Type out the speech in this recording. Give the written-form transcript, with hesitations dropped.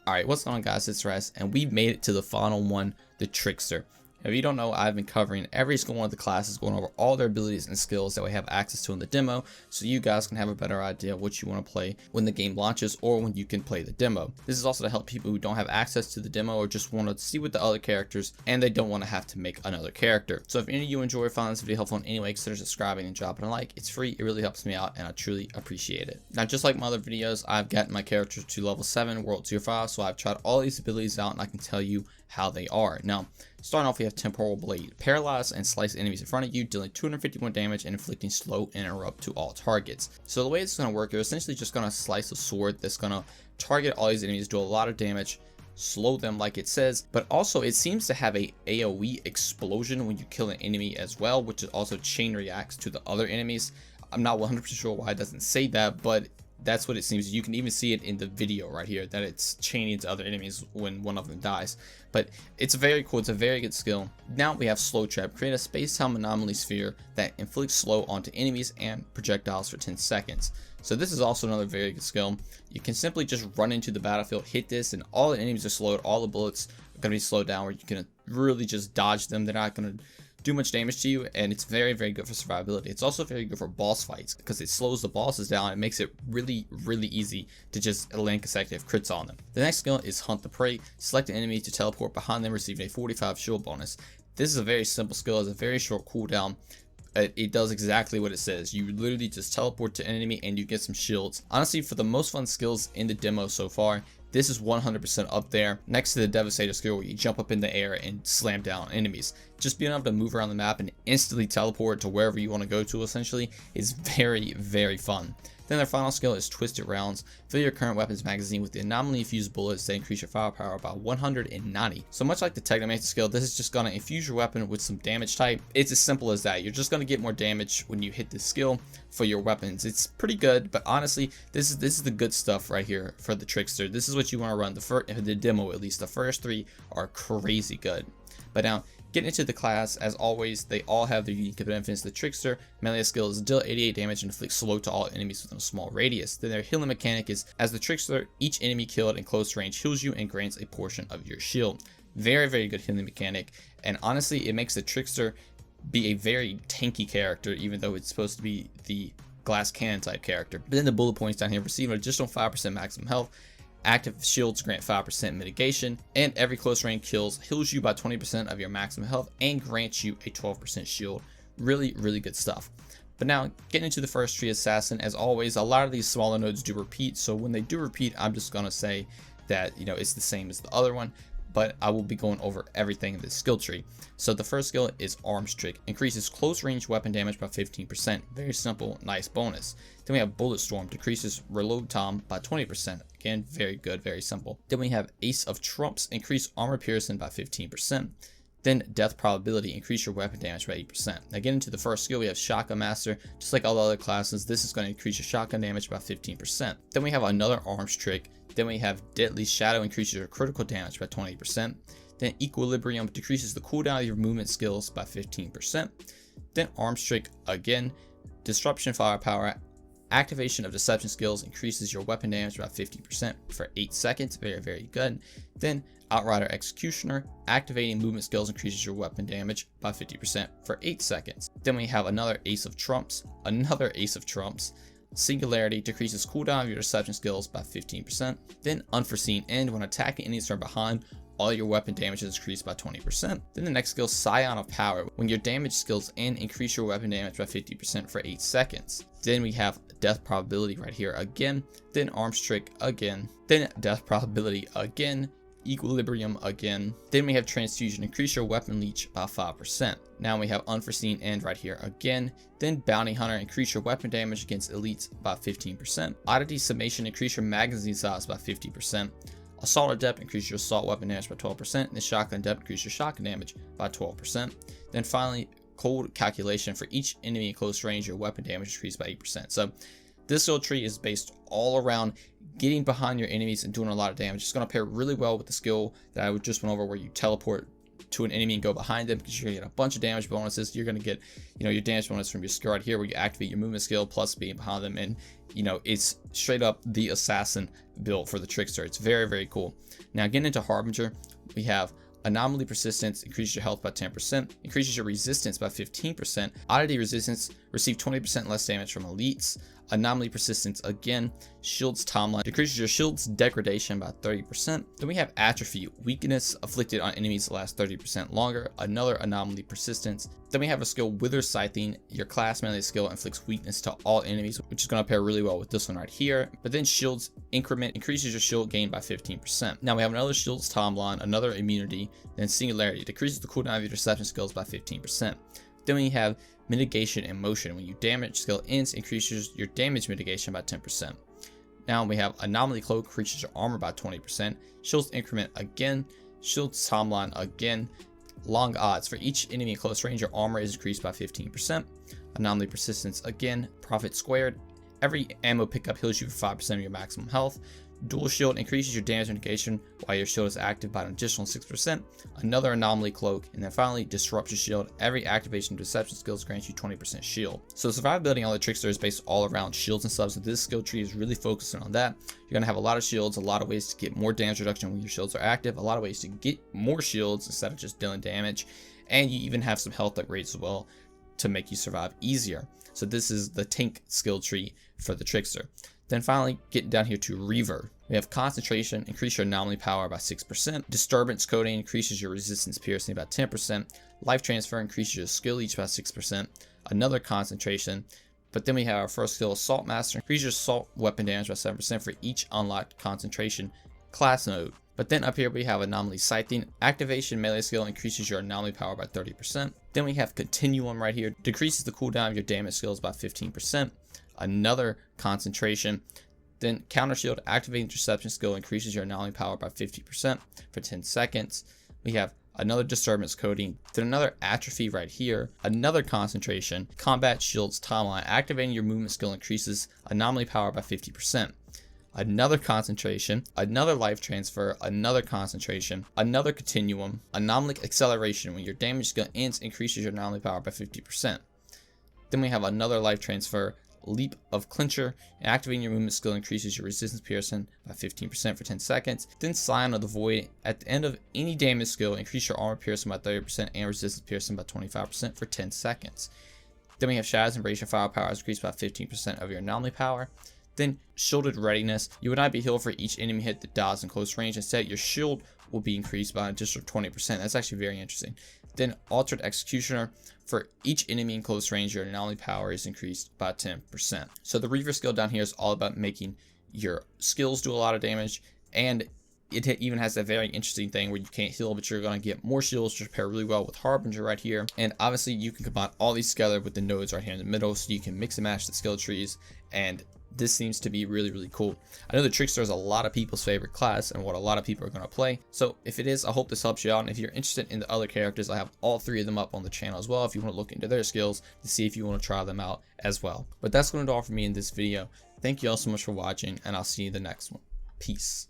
Alright, what's going on guys, it's Rest, and we've made it to the final one, the Trickster. If you don't know, I've been covering every single one of the classes, going over all their abilities and skills that we have access to in the demo, so you guys can have a better idea of what you want to play when the game launches or when you can play the demo. This is also to help people who don't have access to the demo or just want to see what the other characters and they don't want to have to make another character. So if any of you enjoy or find this video helpful in any way, consider subscribing and dropping a like. It's free, it really helps me out, and I truly appreciate it. Now, just like my other videos, I've gotten my characters to level 7, World Tier 5, so I've tried all these abilities out and I can tell you how they are. Now, starting off, we have Temporal Blade. Paralyze and slice enemies in front of you, dealing 251 damage and inflicting slow and interrupt to all targets. So the way it's going to work, you're essentially just going to slice a sword that's going to target all these enemies, do a lot of damage, slow them like it says, but also it seems to have a AoE explosion when you kill an enemy as well, which is also chain reacts to the other enemies. I'm not 100% sure why it doesn't say that, but that's what it seems. You can even see it in the video right here that it's chaining to other enemies when one of them dies. But it's very cool. It's a very good skill. Now we have Slow Trap. Create a space-time anomaly sphere that inflicts slow onto enemies and projectiles for 10 seconds. So this is also another very good skill. You can simply just run into the battlefield, hit this, and all the enemies are slowed. All the bullets are going to be slowed down where you can really just dodge them. They're not going to do much damage to you, and it's very, very good for survivability. It's also very good for boss fights because it slows the bosses down. It makes it really, really easy to just land consecutive crits on them. The next skill is Hunt the Prey. Select an enemy to teleport behind them, receiving a 45 shield bonus. This is a very simple skill. It's a very short cooldown. It does exactly what it says. You literally just teleport to an enemy and you get some shields. Honestly, for the most fun skills in the demo so far, this is 100% up there next to the Devastator skill where you jump up in the air and slam down enemies. Just being able to move around the map and instantly teleport to wherever you want to go to essentially is very, very fun. Then their final skill is Twisted Rounds. Fill your current weapons magazine with the anomaly infused bullets that increase your firepower by 190. So much like the Technomancer skill, this is just going to infuse your weapon with some damage type. It's as simple as that. You're just going to get more damage when you hit this skill for your weapons. It's pretty good, but honestly, this is the good stuff right here for the Trickster. This is what you want to run. The demo, at least the first 3 are crazy good. But now, getting into the class, as always, they all have their unique benefits. The Trickster melee skill is deal 88 damage and inflict slow to all enemies within a small radius. Then their healing mechanic is, as the Trickster, each enemy killed in close range heals you and grants a portion of your shield. Very, very good healing mechanic, and honestly, it makes the Trickster be a very tanky character, even though it's supposed to be the glass cannon type character. But then the bullet points down here, receive an additional 5% maximum health. Active shields grant 5% mitigation, and every close range kills heals you by 20% of your maximum health and grants you a 12% shield. Really, really good stuff. But now, getting into the first tree assassin, as always, a lot of these smaller nodes do repeat, so when they do repeat, I'm just going to say that, you know, it's the same as the other one, but I will be going over everything in this skill tree. So the first skill is Arms Trick. Increases close range weapon damage by 15%. Very simple, nice bonus. Then we have Bullet Storm. Decreases reload time by 20%. Again, very good, very simple. Then we have Ace of Trumps. Increase armor piercing by 15%. Then Death Probability. Increase your weapon damage by 8%. Now getting into the first skill, we have Shotgun Master. Just like all the other classes, this is going to increase your shotgun damage by 15%. Then we have another Arms Trick. Then we have Deadly Shadow. Increases your critical damage by 20%. Then Equilibrium decreases the cooldown of your movement skills by 15%. Then Arms Trick again. Disruption Firepower. Activation of Deception skills increases your weapon damage by 50% for 8 seconds. Very, very good. Then Outrider Executioner. Activating movement skills increases your weapon damage by 50% for 8 seconds. Then we have another Ace of Trumps. Another Ace of Trumps. Singularity decreases cooldown of your Deception skills by 15%. Then Unforeseen End. When attacking enemies from behind, all your weapon damage is increased by 20%. Then the next skill, Scion of Power. When your damage skills end, increase your weapon damage by 50% for 8 seconds. Then we have Death Probability right here again. Then Arms Trick again. Then Death Probability again. Equilibrium again. Then we have Transfusion. Increase your weapon leech by 5%. Now we have Unforeseen End right here again. Then Bounty Hunter. Increase your weapon damage against elites by 15%. Oddity Summation. Increase your magazine size by 50%. Assault Adept, increase your assault weapon damage by 12%, and the Shotgun Adept, increase your shotgun damage by 12%. Then finally, Cold Calculation. For each enemy in close range, your weapon damage increased by 8%. So this skill tree is based all around getting behind your enemies and doing a lot of damage. It's going to pair really well with the skill that I just went over where you teleport to an enemy and go behind them, because you're gonna get a bunch of damage bonuses. You're gonna get, you know, your damage bonus from your skill right here where you activate your movement skill plus being behind them, and you know, it's straight up the assassin build for the Trickster. It's very, very cool. Now getting into Harbinger, we have Anomaly Persistence, increases your health by 10%, increases your resistance by 15%, Oddity Resistance, receive 20% less damage from elites, Anomaly Persistence again, Shield's Timeline, decreases your shield's degradation by 30%. Then we have Atrophy, weakness afflicted on enemies last 30% longer, another Anomaly Persistence. Then we have a skill, Wither Scything, your class melee skill inflicts weakness to all enemies, which is going to pair really well with this one right here. But then Shield's Increment increases your shield gain by 15%. Now we have another Shield's Timeline, another Immunity, then Singularity, decreases the cooldown of your deception skills by 15%. Then we have Mitigation and Motion. When you damage skill ends, increases your damage mitigation by 10%. Now we have Anomaly Cloak, increases your armor by 20%. Shield's Increment again. Shield's Timeline again. Long Odds. For each enemy in close range, your armor is increased by 15%. Anomaly Persistence again. Profit Squared. Every ammo pickup heals you for 5% of your maximum health. Dual Shield increases your damage mitigation while your shield is active by an additional 6%. Another Anomaly Cloak. And then finally, Disrupt your shield. Every activation of deception skills grants you 20% shield. So survivability on the Trickster is based all around shields and stuff. So this skill tree is really focusing on that. You're going to have a lot of shields, a lot of ways to get more damage reduction when your shields are active, a lot of ways to get more shields instead of just dealing damage. And you even have some health upgrades as well to make you survive easier. So this is the tank skill tree for the Trickster. Then finally, getting down here to Reaver. We have Concentration, increase your anomaly power by 6%. Disturbance Coating increases your resistance piercing by 10%. Life Transfer increases your skill leech by 6%. Another Concentration. But then we have our first skill, Assault Master, increases your assault weapon damage by 7% for each unlocked concentration class node. But then up here we have Anomaly Scything. Activation melee skill increases your anomaly power by 30%. Then we have Continuum right here, decreases the cooldown of your damage skills by 15%. Another Concentration. Then Counter Shield, activating Interception skill increases your anomaly power by 50% for 10 seconds. We have another Disturbance Coating, then another Atrophy right here, another Concentration. Combat Shield's Timeline, activating your movement skill increases anomaly power by 50%. Another Concentration, another Life Transfer, another Concentration, another Continuum. Anomaly Acceleration, when your damage skill ends, increases your anomaly power by 50%. Then we have another Life Transfer, Leap of Clincher, and activating your movement skill increases your resistance piercing by 15% for 10 seconds. Then Scion of the Void, at the end of any damage skill, increase your armor piercing by 30% and resistance piercing by 25% for 10 seconds. Then we have Shadow's Embrace, your firepower is increased by 15% of your anomaly power. Then Shielded Readiness, you would not be healed for each enemy hit that dies in close range. Instead, your shield will be increased by an additional 20%. That's actually very interesting. Then Altered Executioner, for each enemy in close range, your anomaly power is increased by 10%. So the Reaver skill down here is all about making your skills do a lot of damage, and it even has that very interesting thing where you can't heal, but you're going to get more shields, which pair really well with Harbinger right here. And obviously you can combine all these together with the nodes right here in the middle, so you can mix and match the skill trees, and this seems to be really, really cool. I know the Trickster is a lot of people's favorite class and what a lot of people are going to play. So if it is, I hope this helps you out. And if you're interested in the other characters, I have all three of them up on the channel as well, if you want to look into their skills to see if you want to try them out as well. But that's going to do all for me in this video. Thank you all so much for watching, and I'll see you in the next one. Peace.